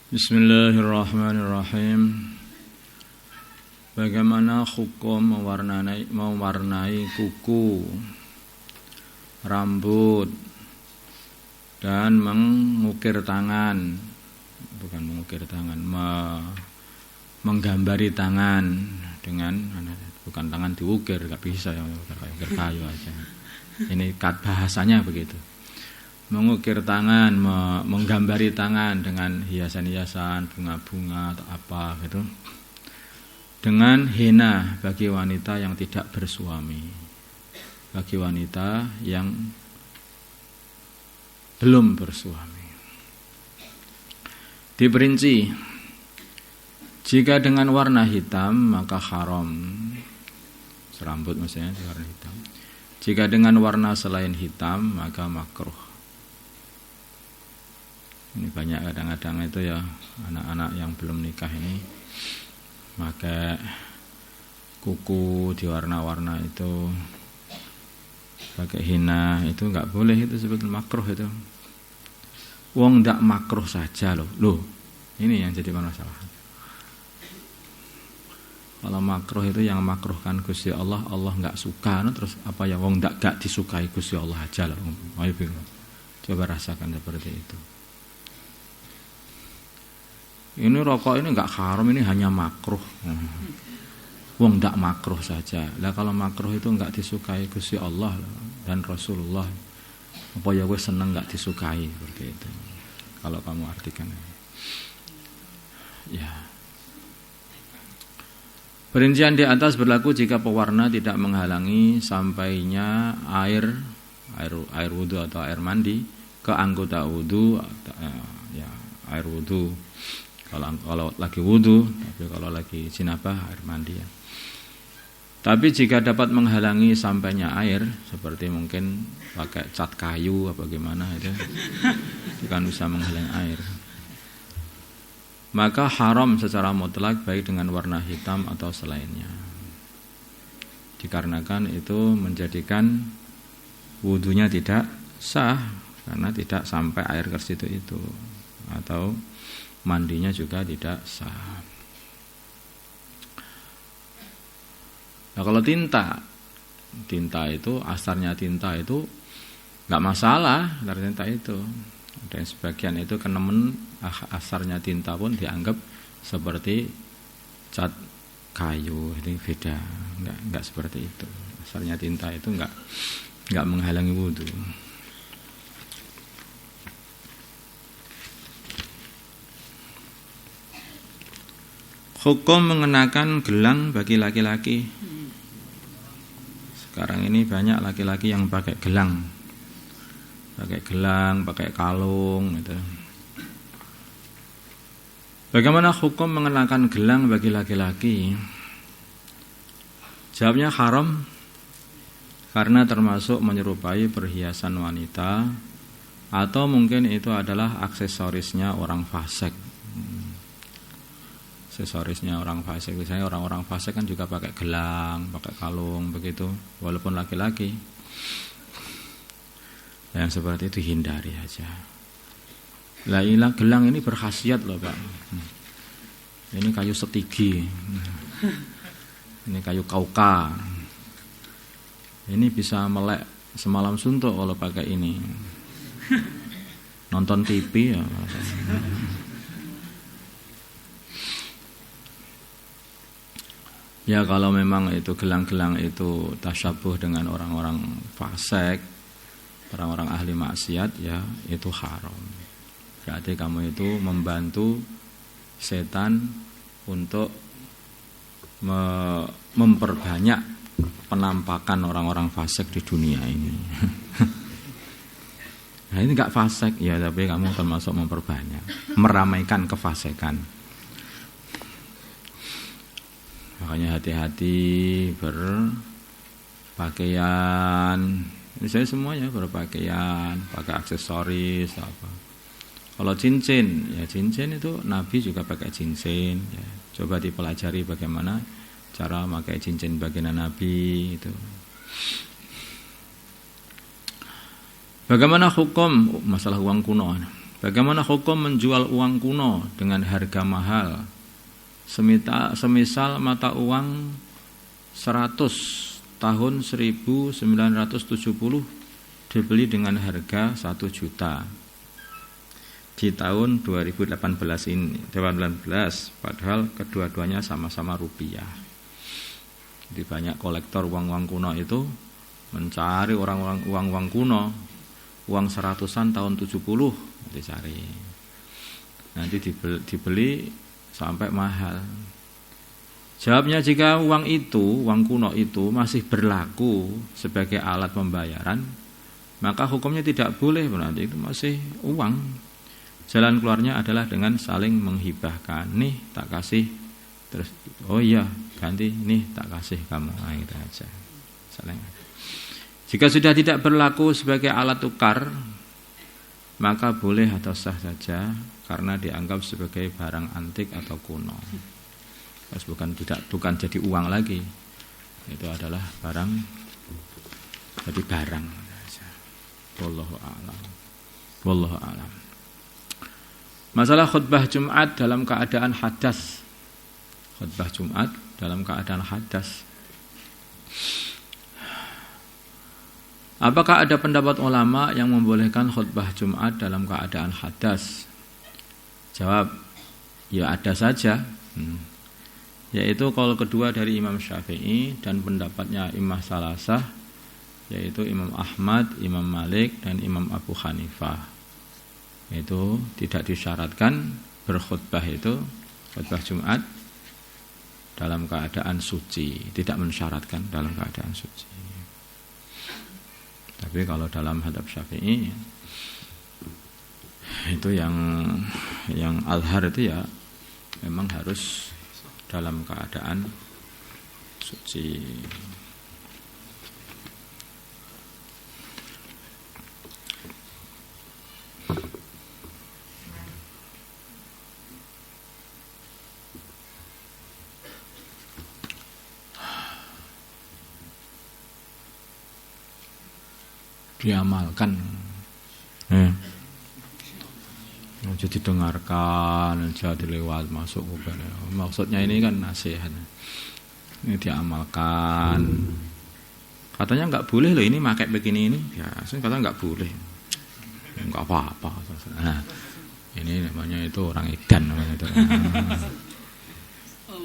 Bismillahirrahmanirrahim. Bagaimana hukum mewarnai kuku, rambut, dan mengukir tangan, menggambari tangan dengan, bukan tangan diukir, nggak bisa ya, ukir kayu aja. Ini bahasanya begitu. Mengukir tangan, menggambari tangan dengan hiasan-hiasan, bunga-bunga atau apa gitu. Dengan hina bagi wanita yang tidak bersuami, bagi wanita yang belum bersuami. Diperinci, jika dengan warna hitam maka haram, serambut maksudnya warna hitam. Jika dengan warna selain hitam maka makruh. Ini banyak kadang-kadang itu ya anak-anak yang belum nikah ini pakai kuku diwarna-warna itu, pakai hina, itu nggak boleh, itu sebetulnya makruh itu. Wong ndak makruh saja loh. Ini yang jadi masalah. Kalau makruh itu yang makruhkan Gusti Allah, Allah nggak suka, terus apa ya wong ndak disukai Gusti Allah aja loh. Coba rasakan seperti itu. Ini rokok ini enggak haram, ini hanya makruh. Wong ndak makruh saja. Lah kalau makruh itu enggak disukai Gusti Allah dan Rasulullah, apa ya wis seneng enggak disukai seperti itu. Kalau kamu artikan. Ya. Perincian di atas berlaku jika pewarna tidak menghalangi sampainya air wudu atau air mandi ke anggota wudu, ya air wudu. Kalau lagi wudu, tapi kalau lagi jinabah air mandi ya. Tapi jika dapat menghalangi sampainya air, seperti mungkin pakai cat kayu apa gimana itu kan bisa menghalangi air. Maka haram secara mutlak baik dengan warna hitam atau selainnya. Dikarenakan itu menjadikan wudunya tidak sah karena tidak sampai air ke situ itu, atau mandinya juga tidak sah. Nah kalau tinta itu asarnya tinta itu nggak masalah dari tinta itu. Dan sebagian itu kenemen asarnya tinta pun dianggap seperti cat kayu, itu beda. Nggak seperti itu. Asarnya tinta itu nggak menghalangi wudu. Hukum mengenakan gelang bagi laki-laki. Sekarang ini banyak laki-laki yang pakai gelang, pakai kalung gitu. Bagaimana hukum mengenakan gelang bagi laki-laki? Jawabnya haram, karena termasuk menyerupai perhiasan wanita, atau mungkin itu adalah aksesorisnya orang fasik. Aksesorisnya orang fasik, misalnya orang-orang fasik kan juga pakai gelang, pakai kalung begitu, walaupun laki-laki. Yang seperti itu hindari aja. Lah ilang gelang ini berkhasiat loh Pak. Ini kayu setigi, ini kayu kauka. Ini bisa melek semalam suntuk kalau pakai ini. Nonton TV ya. Ya kalau memang itu gelang-gelang itu tasyabuh dengan orang-orang fasik, orang-orang ahli maksiat, ya itu haram. Berarti kamu itu membantu setan untuk memperbanyak penampakan orang-orang fasik di dunia ini. Nah ini enggak fasik ya, tapi kamu termasuk memperbanyak, meramaikan kefasikan. Makanya hati-hati berpakaian. Ini saya semuanya berpakaian, pakai aksesoris apa. Kalau cincin, ya cincin itu Nabi juga pakai cincin. Ya. Coba dipelajari bagaimana cara pakai cincin baginda Nabi itu. Bagaimana hukum masalah uang kuno? Bagaimana hukum menjual uang kuno dengan harga mahal? Semisal mata uang 100 tahun 1970 dibeli dengan harga 1 juta di tahun 2018 ini, 2018, padahal kedua-duanya sama-sama rupiah. Jadi banyak kolektor uang-uang kuno itu mencari orang-orang uang-uang kuno, uang 100-an tahun 70 dicari. Nanti dibeli sampai mahal. Jawabnya, jika uang kuno itu masih berlaku sebagai alat pembayaran, maka hukumnya tidak boleh, berarti itu masih uang. Jalan keluarnya adalah dengan saling menghibahkan. Nih tak kasih, terus oh iya ganti, nih tak kasih kamu, nah, gitu aja. Saling. Jika sudah tidak berlaku sebagai alat tukar, maka boleh atau sah saja karena dianggap sebagai barang antik atau kuno. Terus bukan jadi uang lagi. Itu adalah barang, jadi barang. Wallahu a'lam. Wallahu a'lam. Masalah khutbah Jumat dalam keadaan hadas. Khutbah Jumat dalam keadaan hadas. Apakah ada pendapat ulama yang membolehkan khutbah Jumat dalam keadaan hadas? Jawab, ya ada saja. Yaitu qaul kedua dari Imam Syafi'i dan pendapatnya Imam Salasah, yaitu Imam Ahmad, Imam Malik, dan Imam Abu Hanifah. Itu tidak disyaratkan berkhutbah itu, khutbah Jumat dalam keadaan suci, tidak mensyaratkan dalam keadaan suci. Tapi kalau dalam hadap Syafi'i itu yang azhar itu ya memang harus dalam keadaan suci. Diamalkan, jadi dengarkan, jadi lewat masuk bukan. Maksudnya ini kan nasihat, ini diamalkan. Katanya nggak boleh loh ini pakai begini ini, ya, katanya nggak boleh, nggak apa-apa. Nah, ini namanya itu orang edan namanya itu.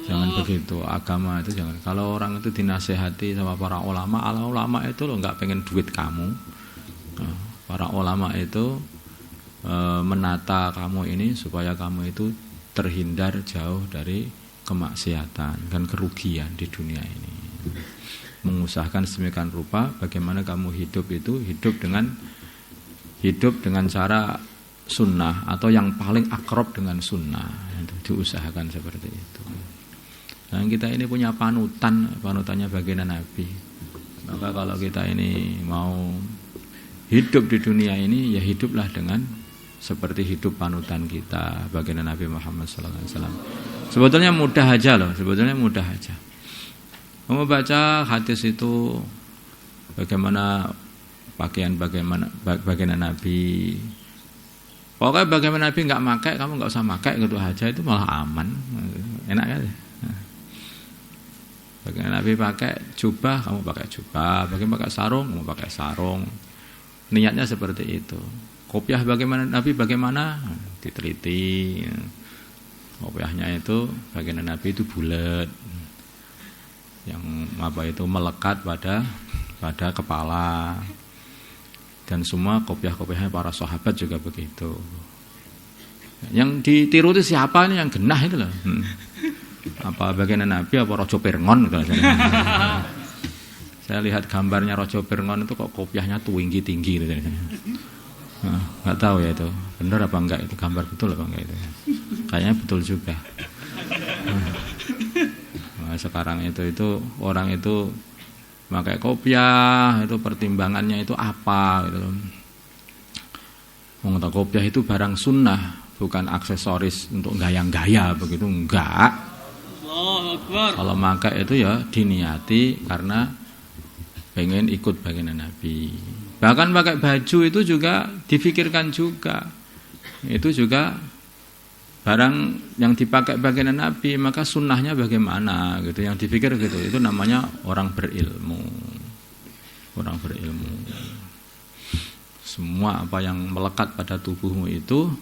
Jangan begitu, agama itu jangan. Kalau orang itu dinasehati sama para ulama itu loh nggak pengen duit kamu. Para ulama itu menata kamu ini supaya kamu itu terhindar jauh dari kemaksiatan dan kerugian di dunia ini. Mengusahakan sedemikian rupa bagaimana kamu hidup dengan cara sunnah atau yang paling akrab dengan sunnah. Itu diusahakan seperti itu. Dan kita ini punya panutannya baginda Nabi. Maka kalau kita ini mau hidup di dunia ini, ya hiduplah dengan seperti hidup panutan kita, baginda Nabi Muhammad SAW. Sebetulnya mudah aja loh, Kamu baca hadis itu bagaimana pakaian baginda Nabi. Pokoknya bagaimana Nabi nggak pakai, kamu nggak usah pakai gitu aja, itu malah aman, enak kan? Bagaimana Nabi pakai jubah, kamu pakai jubah. Bagaimana pakai sarung, kamu pakai sarung. Niatnya seperti itu. Kopiah bagaimana Nabi, bagaimana diteliti. Kopiahnya itu bagian Nabi itu bulat, yang itu melekat pada kepala. Dan semua kopiah-kopiahnya para sahabat juga begitu. Yang ditiru itu siapa ini, yang genah itu loh. Apa bagian Nabi apa Raja Pirngon kalau saya lihat gambarnya Raja Pirngon itu kok kopiahnya tinggi gitu. Nggak tahu ya itu benar apa enggak, itu gambar betul apa enggak itu. Kayaknya betul juga. Nah, sekarang itu orang itu pakai kopiah, itu pertimbangannya itu apa gitu. Mengenai kopiah itu barang sunnah, bukan aksesoris untuk gaya-gaya begitu, enggak. Kalau pakai itu ya diniati karena pengen ikut baginda Nabi. Bahkan pakai baju itu juga difikirkan juga. itu juga barang yang dipakai baginda Nabi, maka sunnahnya bagaimana gitu, yang dipikir gitu. Itu namanya orang berilmu. Orang berilmu. Semua apa yang melekat pada tubuhmu itu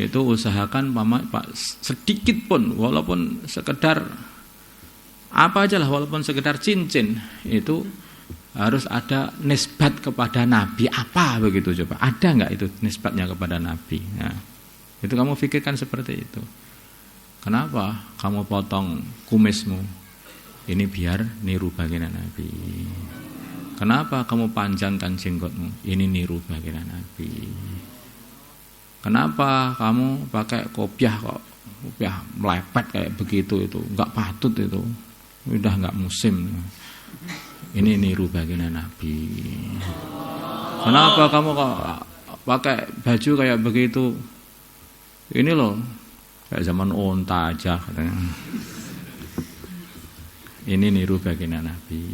usahakan sedikit pun, walaupun sekedar apa aja lah, walaupun sekedar cincin, itu harus ada nisbat kepada Nabi. Apa begitu coba? Ada nggak itu nisbatnya kepada Nabi? Nah, itu kamu pikirkan seperti itu. Kenapa kamu potong kumismu? Ini biar niru baginda Nabi. Kenapa kamu panjangkan jenggotmu? Ini niru baginda Nabi. Kenapa kamu pakai kopiah kok? Kopiah melepet kayak begitu, itu nggak patut, itu udah nggak musim. Ini niru baginda Nabi. Kenapa kamu kok pakai baju kayak begitu? Ini loh, kayak zaman onta aja katanya. Ini niru baginda Nabi.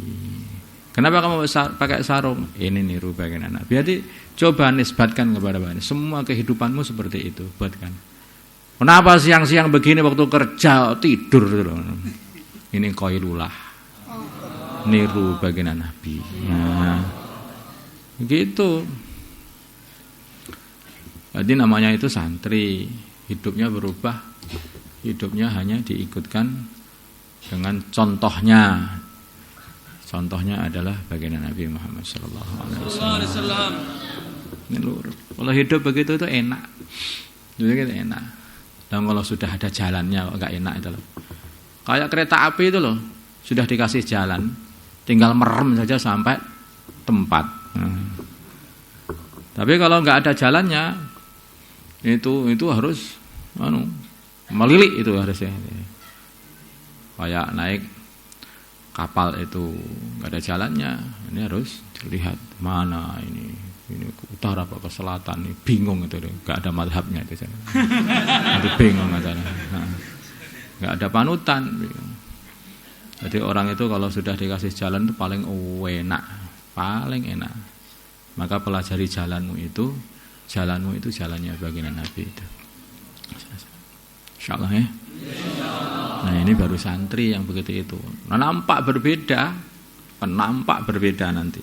Kenapa kamu pakai sarung? Ini niru baginda Nabi. Jadi coba nisbatkan kepada baginda. Semua kehidupanmu seperti itu, buatkan. Kenapa siang-siang begini waktu kerja tidur gitu loh. Ini qailulah. Niru baginda Nabi. Nah, gitu. Jadi namanya itu santri, hidupnya berubah, hidupnya hanya diikutkan dengan contohnya. Contohnya adalah baginda Nabi Muhammad sallallahu alaihi wasallam. Ini lur. Kalau hidup begitu itu enak. Jadi enak. Dan kalau sudah ada jalannya kok enggak enak itu loh. Kayak kereta api itu loh, sudah dikasih jalan, tinggal merem saja sampai tempat. Tapi kalau nggak ada jalannya, itu harus melilik itu harusnya. Kayak naik kapal itu nggak ada jalannya, ini harus dilihat mana ini ke utara apa ke selatan, ini bingung itu, nggak ada madhabnya itu, nanti bingung katanya. Nggak ada panutan. Jadi orang itu kalau sudah dikasih jalan itu paling enak, paling enak. Maka pelajari jalanmu itu jalannya baginda Nabi itu. Insyaallah ya. Nah ini baru santri yang begitu itu. Nah, nampak berbeda nanti.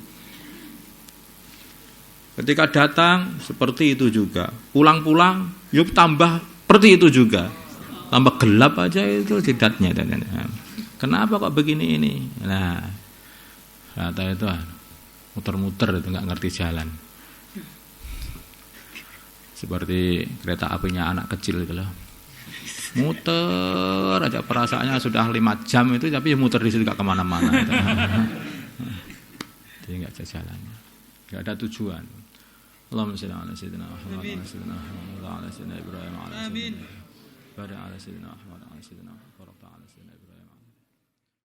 Ketika datang seperti itu juga, pulang yuk tambah seperti itu juga, tambah gelap aja itu jidatnya. Kenapa kok begini ini? Nah, kata itu muter-muter itu nggak ngerti jalan. Seperti kereta apinya anak kecil itu loh. Muter aja, perasaannya sudah 5 jam itu, tapi muter di situ nggak kemana-mana. Jadi nggak ada jalannya, nggak ada tujuan. Allahumma shalli ala sayyidina Muhammad wa ala sayyidina Muhammad wa ala sayyidina Ibrahim wa ala sayyidina Ibrahim.